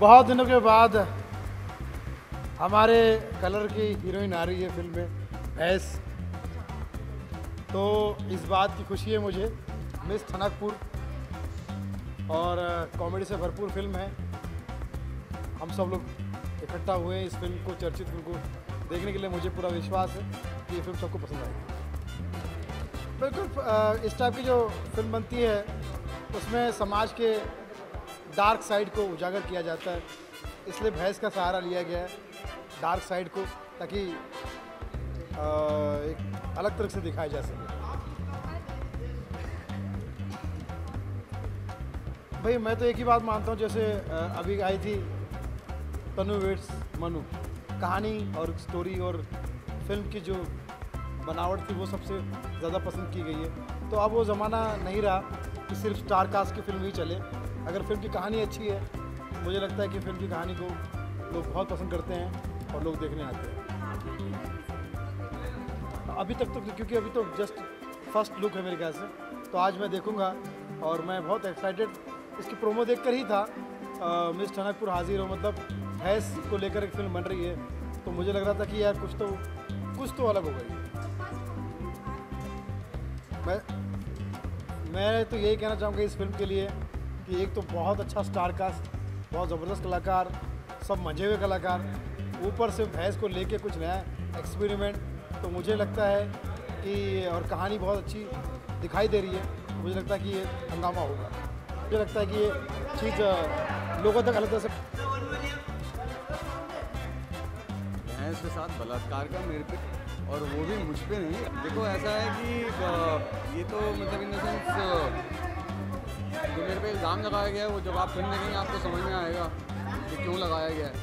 बहुत दिनों के बाद हमारे कलर की हीरोइन आ रही है फिल्म में, भैंस। तो इस बात की खुशी है मुझे। मिस ठनकपुर और कॉमेडी से भरपूर फिल्म है। हम सब लोग इकट्ठा हुए हैं इस फिल्म को, चर्चित फिल्म को देखने के लिए। मुझे पूरा विश्वास है कि ये फिल्म सबको पसंद आएगी। बिल्कुल इस टाइप की जो फिल्म बनती है उसमें समाज के डार्क साइड को उजागर किया जाता है, इसलिए भैंस का सहारा लिया गया है डार्क साइड को, ताकि एक अलग तरह से दिखाया जा सके। भाई मैं तो एक ही बात मानता हूँ, जैसे अभी आई थी तनु वेट्स मनु, कहानी और स्टोरी और फिल्म की जो बनावट थी वो सबसे ज़्यादा पसंद की गई है। तो अब वो ज़माना नहीं रहा कि सिर्फ स्टार कास्ट की फिल्म ही चले। अगर फिल्म की कहानी अच्छी है, मुझे लगता है कि फिल्म की कहानी को लोग बहुत पसंद करते हैं और लोग देखने आते हैं। अभी तक तो क्योंकि अभी तो जस्ट फर्स्ट लुक है मेरे ख्याल से, तो आज मैं देखूंगा और मैं बहुत एक्साइटेड इसकी प्रोमो देखकर ही था। मिस ठनकपुर हाजिर हो, मतलब भैंस को लेकर एक फिल्म बन रही है, तो मुझे लग रहा था कि यार कुछ तो अलग होगा। मैं तो यही कहना चाहूँगा इस फिल्म के लिए कि एक तो बहुत अच्छा स्टार कास्ट, बहुत ज़बरदस्त कलाकार, सब मजे हुए कलाकार, ऊपर से भैंस को लेके कुछ नया एक्सपेरिमेंट। तो मुझे लगता है कि और कहानी बहुत अच्छी दिखाई दे रही है। मुझे लगता है कि ये हंगामा होगा। मुझे लगता है कि ये चीज़ लोगों तक अलग तरह से। भैंस के साथ बलात्कार का मेरे पे, और वो भी मुझ पे नहीं। देखो ऐसा है कि ये तो मतलब इन द सेंस जो मेरे पे इल्ज़ाम लगाया गया है, वो जब आप फिल्म देखेंगे आपको समझ में आएगा कि क्यों लगाया गया है।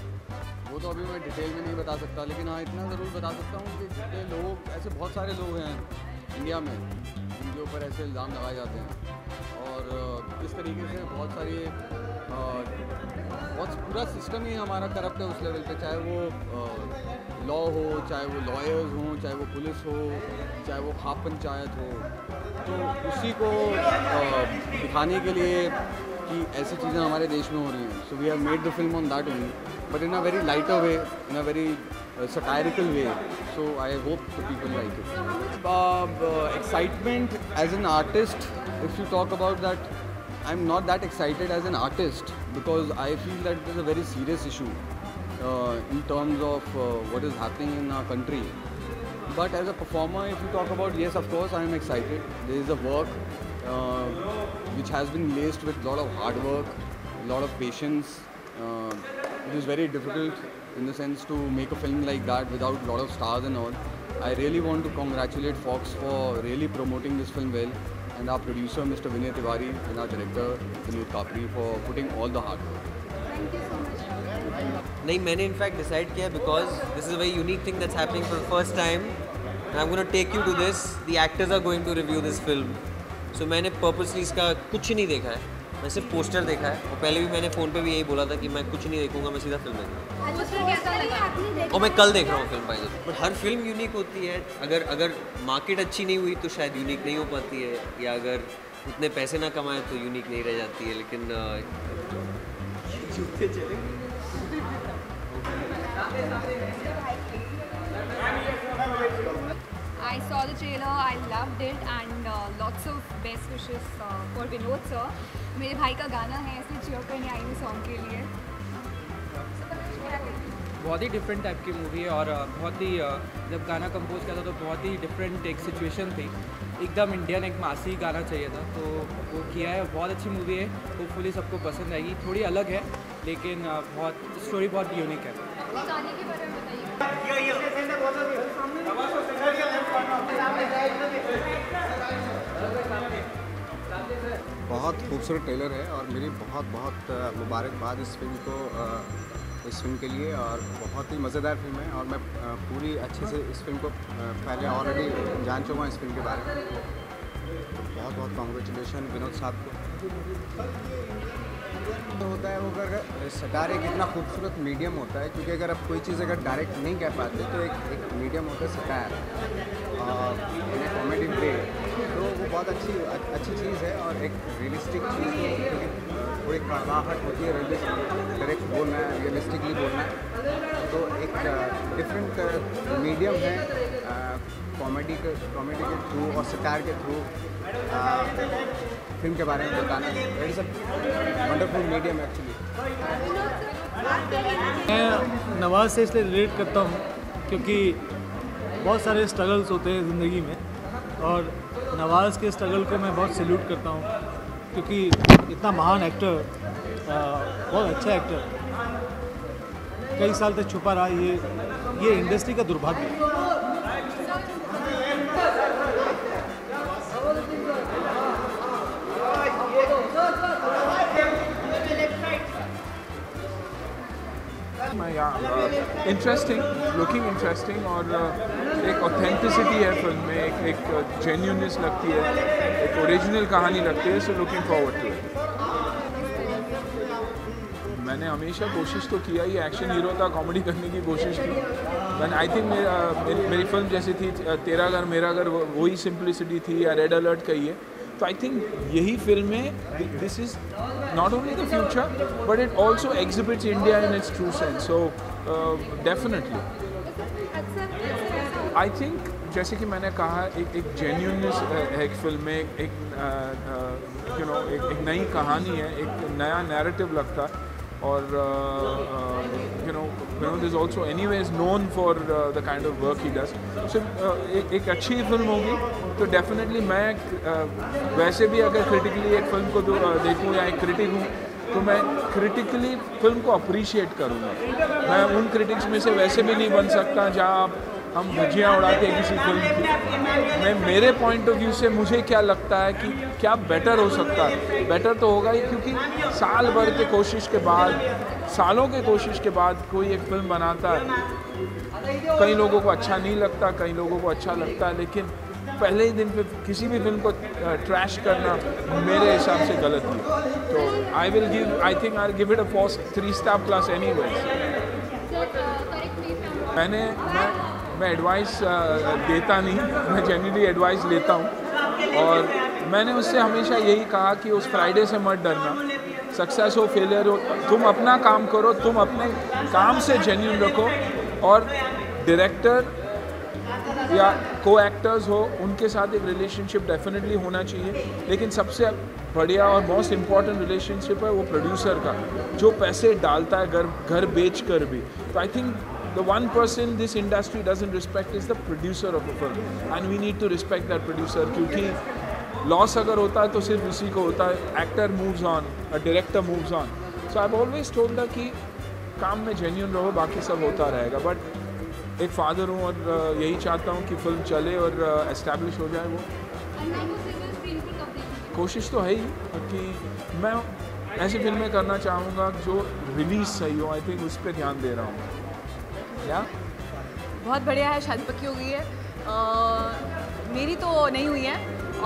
वो तो अभी मैं डिटेल में नहीं बता सकता, लेकिन हाँ इतना ज़रूर बता सकता हूँ कि जितने लोग, ऐसे बहुत सारे लोग हैं इंडिया में जिनके ऊपर ऐसे इल्ज़ाम लगाए जाते हैं, और इस तरीके से बहुत सारी बहुत पूरा सिस्टम ही हमारा करप्ट है उस लेवल पे, चाहे वो लॉ हो, चाहे वो लॉयर्स हों, चाहे वो पुलिस हो, चाहे वो खाप पंचायत हो। तो उसी को दिखाने के लिए कि ऐसी चीज़ें हमारे देश में हो रही हैं, so we have made the film on that only, but in a very lighter way, in a very satirical way, so I hope the people like it. Excitement as an artist, if you talk about that, I'm not that excited as an artist because I feel that there's a very serious issue in terms of what is happening in our country. But as a performer, if you talk about, yes, of course I am excited. There is a work which has been laced with a lot of hard work, a lot of patience. It is very difficult in the sense to make a film like that without a lot of stars and all. I really want to congratulate Fox for really promoting this film well, and our producer Mr. Vinay Tiwari and our director Vineet Kapri for putting all the hard work. Thank you so much. नहीं, मैंने in fact decide किया because this is a very unique thing that's happening for the first time and I am gonna take you to this. The actors are going to review this film. So मैंने purposely इसका कुछ नहीं देखा है, मैं सिर्फ poster देखा है, और पहले भी मैंने फ़ोन पे भी यही बोला था कि मैं कुछ नहीं देखूंगा, मैं सीधा फिल्म देखूंगा। और मैं कल देख रहा हूँ film by the way. But her film unique होती है। अगर मार्केट अच्छी नहीं हुई तो शायद यूनिक नहीं हो पाती है, या अगर उतने पैसे ना कमाए तो यूनिक नहीं रह जाती है। लेकिन जूते चलेंगे। I saw the trailer, I loved it and lots of best wishes for Vinod sir. मेरे भाई का गाना है, इसलिए cheer करने आई हूँ सॉन्ग के लिए। बहुत ही डिफरेंट टाइप की मूवी है, और बहुत ही जब गाना कंपोज किया था तो बहुत ही डिफरेंट एक सिचुएशन थी, एकदम इंडियन एक मासी गाना चाहिए था, तो वो किया है। बहुत अच्छी मूवी है, होपफुली सबको पसंद आएगी। थोड़ी अलग है लेकिन बहुत स्टोरी बहुत यूनिक है। गाने के बारे में बताइए। बहुत खूबसूरत ट्रेलर है और मेरी बहुत मुबारकबाद इस फिल्म के लिए, और बहुत ही मज़ेदार फिल्म है, और मैं पूरी अच्छे से इस फिल्म को पहले ऑलरेडी जान चुका हूँ इस फिल्म के बारे में। तो बहुत कॉन्ग्रेचुलेशन विनोद साहब को। तो होता है वो, अगर सटार एक इतना खूबसूरत मीडियम होता है, क्योंकि अगर आप कोई चीज़ अगर डायरेक्ट नहीं कह पाते तो एक मीडियम होता है सटार, इन कॉमेडी वे, तो वो बहुत अच्छी चीज़ है और एक रियलिस्टिक चीज़ है। थोड़ी कड़वाहट होती है, डायरेक्ट बोलना है, रियलिस्टिकली बोलना है। तो एक डिफरेंट मीडियम है कॉमेडी के थ्रू और सटायर के थ्रू फिल्म के बारे में बताना। It is a wonderful medium actually. मैं नवाज़ से इसलिए रिलेट करता हूँ क्योंकि बहुत सारे स्ट्रगल्स होते हैं ज़िंदगी में, और नवाज़ के स्ट्रगल को मैं बहुत सैल्यूट करता हूँ क्योंकि इतना महान एक्टर, बहुत अच्छा एक्टर कई साल तक छुपा रहा। ये इंडस्ट्री का दुर्भाग्य है। इंटरेस्टिंग, लुकिंग इंटरेस्टिंग, और एक ऑथेंटिसिटी है फिल्म में, एक जेन्युइननेस लगती है, एक ओरिजिनल कहानी लगती है। So looking forward to it. मैंने हमेशा कोशिश तो किया ही, एक्शन हीरो था, कॉमेडी करने की कोशिश की। मैंने आई थिंक मेरी फिल्म जैसी थी तेरा घर मेरा घर, वही सिंप्लिसिटी थी, या रेड अलर्ट का ही है। तो आई थिंक यही फिल्म में this is not only the future but it also exhibits India in its true sense. So definitely I think जैसे कि मैंने कहा एक जेन्युइननेस है एक फिल्म में, एक नई कहानी है, एक नया नैरेटिव लगता है। और Vinod is also anyways known for the kind of work he does. So एक अच्छी फिल्म होगी तो डेफिनेटली मैं वैसे भी अगर क्रिटिकली एक फिल्म को देखूँ या एक क्रिटिक हूँ तो मैं क्रिटिकली फिल्म को अप्रिशिएट करूँगा। मैं उन क्रिटिक्स में से वैसे भी नहीं बन सकता जहाँ हम भुजियाँ उड़ाते हैं किसी फिल्म की। मैं मेरे पॉइंट ऑफ व्यू से मुझे क्या लगता है कि क्या बेटर हो सकता है। बेटर तो होगा ही क्योंकि साल भर के कोशिश के बाद, सालों के कोशिश के बाद कोई एक फिल्म बनाता है। कई लोगों को अच्छा नहीं लगता, कई लोगों को अच्छा लगता है, लेकिन पहले ही दिन पे किसी भी फिल्म को ट्रैश करना मेरे हिसाब से गलत है। तो I think I give it a 3 star plus anyways. मैं एडवाइस देता नहीं, मैं जेन्युइनली एडवाइस लेता हूँ। और मैंने उससे हमेशा यही कहा कि उस फ्राइडे से मत डरना, सक्सेस हो फेलियर हो, तुम अपना काम करो, तुम अपने काम से जेन्युइन रखो। और डायरेक्टर या को एक्टर्स हो उनके साथ एक रिलेशनशिप डेफिनेटली होना चाहिए, लेकिन सबसे बढ़िया और मोस्ट इम्पॉर्टेंट रिलेशनशिप है वो प्रोड्यूसर का, जो पैसे डालता है घर बेच कर भी। तो I think the one person this industry doesn't respect is the producer of a film, and we need to respect that producer क्योंकि लॉस अगर होता है तो सिर्फ उसी को होता है। Actor moves on, a director moves on. So I have always told that कि काम में जेन्युइन रहो, बाकी सब होता रहेगा। बट एक फादर हूँ और यही चाहता हूँ कि फिल्म चले और एस्टैब्लिश हो जाए। वो कोशिश तो है ही कि मैं ऐसी फिल्में करना चाहूँगा जो रिलीज सही हो। आई थिंक उस पर ध्यान दे रहा हूँ। क्या बहुत बढ़िया है, शादी पक्की हो गई है। मेरी तो नहीं हुई है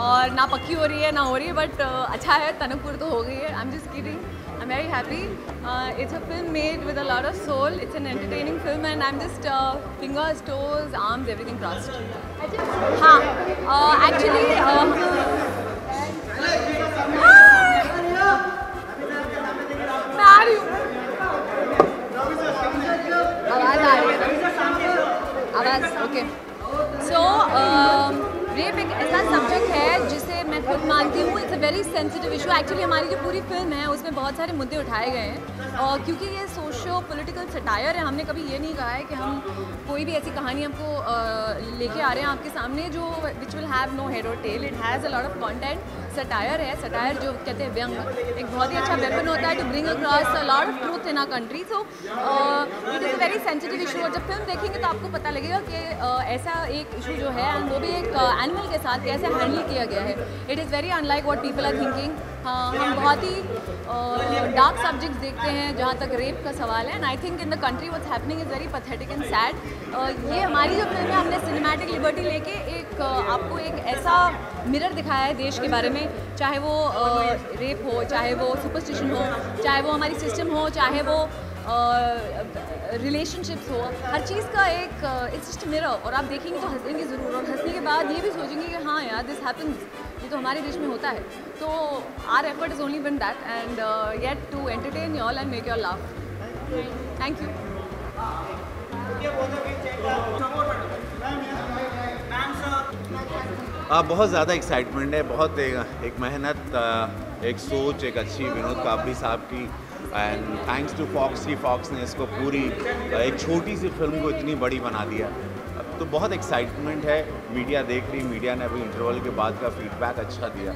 और ना पक्की हो रही है ना हो रही है, बट अच्छा है, तनकपुर तो हो गई है। I am just kidding, I am very happy. It's a film made with a lot of soul, it's an entertaining film and I am just fingers toes arms everything crossed. हाँ, actually मैं आ रही हूँ, आवाज़ आ रही है, आवाज़ okay. सो rape एक ऐसा सब्जेक्ट है जिसे मैं खुद मानती हूँ it's a very sensitive issue. Actually हमारी जो पूरी फिल्म है उसमें बहुत सारे मुद्दे उठाए गए हैं, और क्योंकि ये सोशो पॉलिटिकल सटायर है, हमने कभी ये नहीं कहा है कि हम कोई भी ऐसी कहानी हमको लेके आ रहे हैं आपके सामने जो which will have no head और tail. It has a lot of content. Satire है, सटायर जो कहते हैं व्यंग, एक बहुत ही अच्छा वेपन होता है to bring across a lot of truth in our country. So it is a very sensitive issue, और जब फिल्म देखेंगे तो आपको पता लगेगा कि ऐसा एक इशू जो है, एंड वो भी एक एनिमल के साथ कैसे हैंडल किया गया है। It is very unlike what people are thinking. हम बहुत ही डार्क सब्जेक्ट्स देखते हैं जहाँ तक रेप का सवाल है, and I think in the country what's happening is very pathetic and sad. ये हमारी जो फिल्म है, हमने सिनेमैटिक लिबर्टी लेके एक आपको एक ऐसा मिरर दिखाया है देश के बारे में, चाहे वो रेप हो, चाहे वो सुपरस्टिशन हो, चाहे वो हमारी सिस्टम हो, चाहे वो रिलेशनशिप्स हो, हर चीज़ का एक इट्स जस्ट मिरर, और आप देखेंगे तो हंसेंगे ज़रूर, और हंसने के बाद ये भी सोचेंगे कि हाँ यार दिस हैपन्स, ये तो हमारे देश में होता है। तो our effort is only been that and yet to entertain you all and make your laugh. Thank you. बहुत ज़्यादा एक्साइटमेंट है, बहुत एक मेहनत, एक सोच, एक अच्छी विनोद कापड़ी साहब की, एंड थैंक्स टू फॉक्स की फॉक्स ने इसको पूरी एक छोटी सी फिल्म को इतनी बड़ी बना दिया। तो बहुत एक्साइटमेंट है, मीडिया देख रही, मीडिया ने अभी इंटरवल के बाद का फीडबैक अच्छा दिया,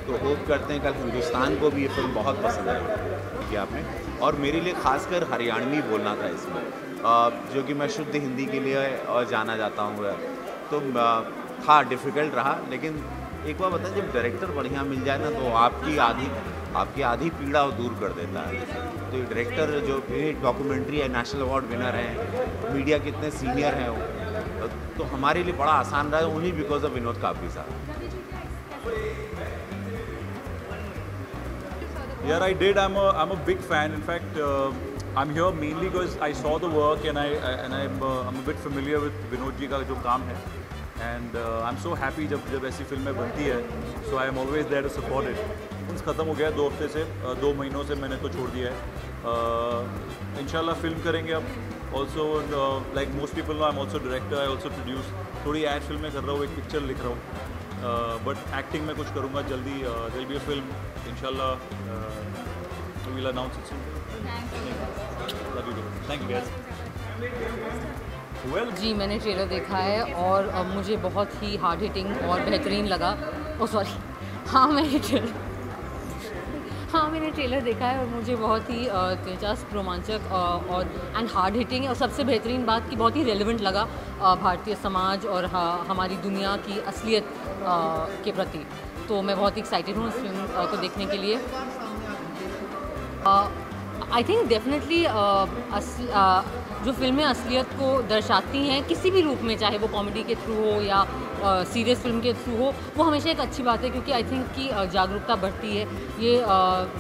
तो होप करते हैं कल हिंदुस्तान को भी ये फिल्म बहुत पसंद आएगी आपने। और मेरे लिए खासकर हरियाणवी बोलना था इसमें, जो कि मैं शुद्ध हिंदी के लिए जाना जाता हूँ, तो था डिफ़िकल्ट रहा, लेकिन एक बार बताएं, जब डायरेक्टर बढ़िया मिल जाए ना तो आपकी आधी पीड़ा वो दूर कर देता है। तो डायरेक्टर जो डॉक्यूमेंट्री है, नेशनल अवार्ड विनर हैं, मीडिया कितने सीनियर हैं वो, तो हमारे लिए बड़ा आसान रहा है, only because of Vinod Kapri साहब। Yeah, I did. I'm a big fan. In fact, I'm here mainly because I saw the work and I'm a bit familiar with Vinod ji का जो काम है, and I'm so happy जब ऐसी फिल्में बनती है, so I am always there to support it. ख़त्म हो गया 2 हफ्ते से, 2 महीनों से मैंने तो छोड़ दिया है। इंशाल्लाह फिल्म करेंगे अब। Also like most people know, I am also director, I also produce, थोड़ी ऐड फिल्में कर रहा हूँ, एक पिक्चर लिख रहा हूँ, बट एक्टिंग में कुछ करूँगा जल्दी। There will be a film इंशाल्लाह, we will announce it soon. Love you, thank you guys. जी मैंने ट्रेलर देखा है और मुझे बहुत ही हार्ड हिटिंग और बेहतरीन लगा। ओ सॉरी, मैंने ट्रेलर देखा है और मुझे बहुत ही दिलचस्प, रोमांचक और एंड हार्ड हिटिंग, और सबसे बेहतरीन बात कि बहुत ही रेलेवेंट लगा भारतीय समाज और हमारी दुनिया की असलियत के प्रति। तो मैं बहुत एक्साइटेड हूँ इस फिल्म को देखने के लिए। आई थिंक डेफिनेटली जो फिल्में असलियत को दर्शाती हैं किसी भी रूप में, चाहे वो कॉमेडी के थ्रू हो या सीरियस फिल्म के थ्रू हो, वो हमेशा एक अच्छी बात है, क्योंकि आई थिंक कि जागरूकता बढ़ती है। ये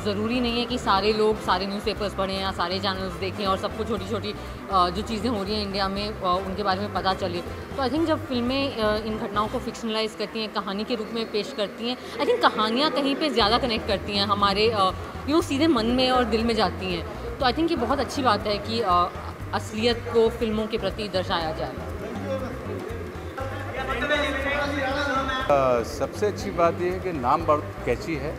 ज़रूरी नहीं है कि सारे लोग सारे न्यूज़पेपर्स पढ़ें या सारे चैनल्स देखें और सबको छोटी छोटी जो चीज़ें हो रही हैं इंडिया में उनके बारे में पता चले। तो आई थिंक जब फिल्में इन घटनाओं को फिक्शनलाइज करती हैं, कहानी के रूप में पेश करती हैं, आई थिंक कहानियाँ कहीं पे ज़्यादा कनेक्ट करती हैं, हमारे यूँ सीधे मन में और दिल में जाती हैं। तो आई थिंक ये बहुत अच्छी बात है कि असलियत को फिल्मों के प्रति दर्शाया जाए। सबसे अच्छी बात यह है कि नाम बहुत कैची है,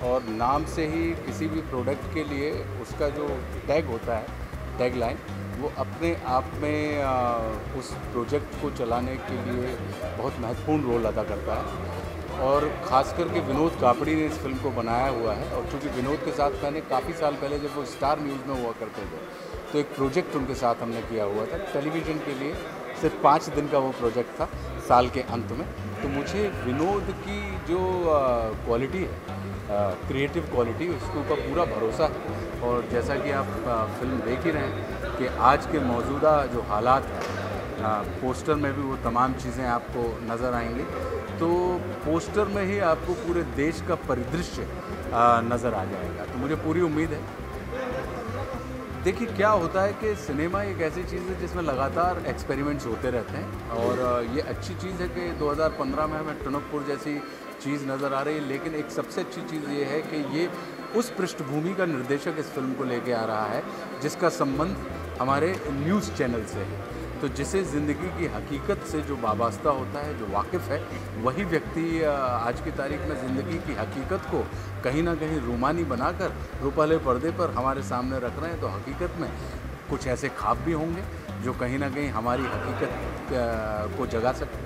और नाम से ही किसी भी प्रोडक्ट के लिए उसका जो टैग होता है, टैग लाइन, वो अपने आप में उस प्रोजेक्ट को चलाने के लिए बहुत महत्वपूर्ण रोल अदा करता है। और ख़ास करके विनोद कापड़ी ने इस फिल्म को बनाया हुआ है, और चूँकि विनोद के साथ मैंने काफ़ी साल पहले जब वो स्टार न्यूज़ में हुआ करते थे तो एक प्रोजेक्ट उनके साथ हमने किया हुआ था टेलीविज़न के लिए। सिर्फ 5 दिन का वो प्रोजेक्ट था साल के अंत में। तो मुझे विनोद की जो क्वालिटी है, क्रिएटिव क्वालिटी, उसके ऊपर पूरा भरोसा है। और जैसा कि आप फिल्म देख ही रहे हैं कि आज के मौजूदा जो हालात हैं, पोस्टर में भी वो तमाम चीज़ें आपको नज़र आएंगी। तो पोस्टर में ही आपको पूरे देश का परिदृश्य नज़र आ जाएगा। तो मुझे पूरी उम्मीद है। देखिए क्या होता है कि सिनेमा एक ऐसी चीज़ है जिसमें लगातार एक्सपेरिमेंट्स होते रहते हैं, और ये अच्छी चीज़ है कि 2015 में हमें टनकपुर जैसी चीज़ नज़र आ रही है। लेकिन एक सबसे अच्छी चीज़ ये है कि ये उस पृष्ठभूमि का निर्देशक इस फिल्म को लेके आ रहा है जिसका संबंध हमारे न्यूज़ चैनल से है। तो जिसे ज़िंदगी की हकीकत से जो वाबस्ता होता है, जो वाकिफ़ है, वही व्यक्ति आज की तारीख में ज़िंदगी की हकीकत को कहीं ना कहीं रूमानी बनाकर रुपहले पर्दे पर हमारे सामने रख रहे हैं। तो हकीकत में कुछ ऐसे ख्वाब भी होंगे जो कहीं ना कहीं हमारी हकीकत को जगा सकते हैं।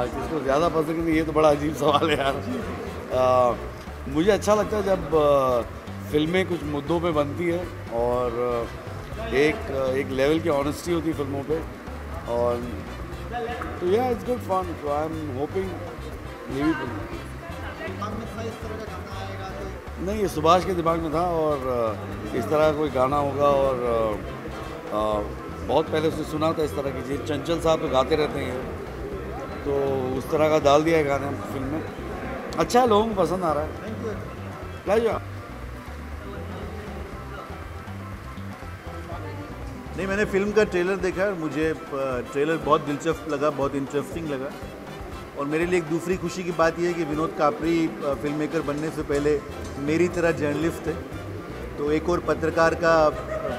किसको ज़्यादा पसंद नहीं, ये तो बड़ा अजीब सवाल है यार। मुझे अच्छा लगता है जब फिल्में कुछ मुद्दों पे बनती है और एक लेवल की ऑनेस्टी होती है फिल्मों पे, और तो या इट्स गुड फन। तो आई एम होपिंग नहीं, ये सुभाष के दिमाग में था और इस तरह कोई गाना होगा, और बहुत पहले उसने सुना था इस तरह की चीज़। चंचल साहब तो गाते रहते हैं, तो उस तरह का डाल दिया है गाने फिल्म में। अच्छा है, लोगों को पसंद आ रहा है। प्लेजर। नहीं, मैंने फिल्म का ट्रेलर देखा और मुझे ट्रेलर बहुत दिलचस्प लगा, बहुत इंटरेस्टिंग लगा। और मेरे लिए एक दूसरी खुशी की बात यह है कि विनोद कापरी फिल्म मेकर बनने से पहले मेरी तरह जर्नलिस्ट थे, तो एक और पत्रकार का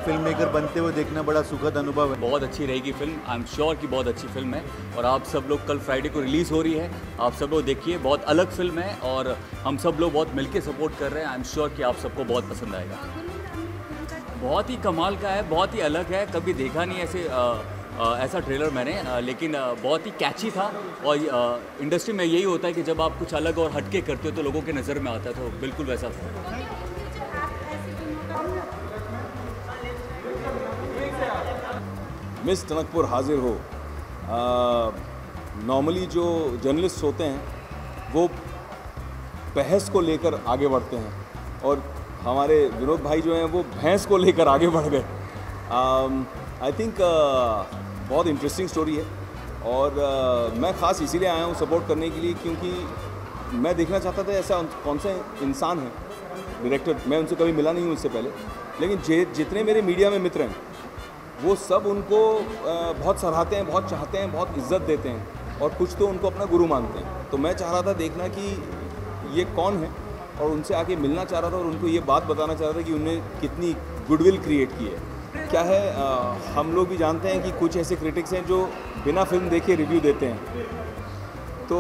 फिल्म मेकर बनते हुए देखना बड़ा सुखद अनुभव है। बहुत अच्छी रहेगी फिल्म, आई एम श्योर कि बहुत अच्छी फिल्म है। और आप सब लोग, कल फ्राइडे को रिलीज़ हो रही है, आप सब लोग देखिए, बहुत अलग फिल्म है और हम सब लोग बहुत मिलके सपोर्ट कर रहे हैं। आई एम श्योर कि आप सबको बहुत पसंद आएगा। बहुत ही कमाल का है, बहुत ही अलग है, कभी देखा नहीं ऐसा ट्रेलर मैंने, लेकिन बहुत ही कैची था। और इंडस्ट्री में यही होता है कि जब आप कुछ अलग और हटके करते हो तो लोगों के नज़र में आता है, तो बिल्कुल वैसा था। मिस टनकपुर हाजिर हो। नॉर्मली जो जर्नलिस्ट होते हैं वो बहस को लेकर आगे बढ़ते हैं और हमारे विनोद भाई जो हैं वो भैंस को लेकर आगे बढ़ गए। आई थिंक बहुत इंटरेस्टिंग स्टोरी है और मैं ख़ास इसीलिए आया हूँ सपोर्ट करने के लिए, क्योंकि मैं देखना चाहता था ऐसा कौन सा इंसान है डायरेक्टर। मैं उनसे कभी मिला नहीं हूँ इससे पहले, लेकिन जितने मेरे मीडिया में मित्र हैं वो सब उनको बहुत सराहते हैं, बहुत चाहते हैं, बहुत इज्जत देते हैं और कुछ तो उनको अपना गुरु मानते हैं। तो मैं चाह रहा था देखना कि ये कौन है और उनसे आके मिलना चाह रहा था और उनको ये बात बताना चाह रहा था कि उन्हें कितनी गुडविल क्रिएट की है। क्या है, हम लोग भी जानते हैं कि कुछ ऐसे क्रिटिक्स हैं जो बिना फिल्म देखे रिव्यू देते हैं। तो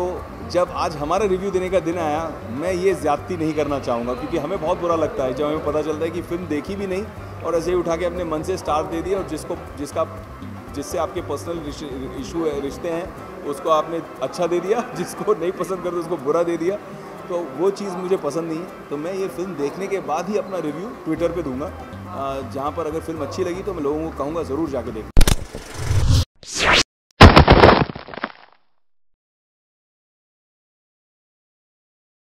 जब आज हमारा रिव्यू देने का दिन आया, मैं ये ज़्यादती नहीं करना चाहूँगा, क्योंकि हमें बहुत बुरा लगता है जब हमें पता चलता है कि फ़िल्म देखी भी नहीं और ऐसे ही उठा के अपने मन से स्टार दे दिया और जिससे आपके पर्सनल इशू है, रिश्ते हैं, उसको आपने अच्छा दे दिया, जिसको नहीं पसंद करते उसको बुरा दे दिया। तो वो चीज़ मुझे पसंद नहीं है। तो मैं ये फ़िल्म देखने के बाद ही अपना रिव्यू ट्विटर पे दूंगा। जहाँ पर अगर फिल्म अच्छी लगी तो मैं लोगों को कहूँगा ज़रूर जाके देखें।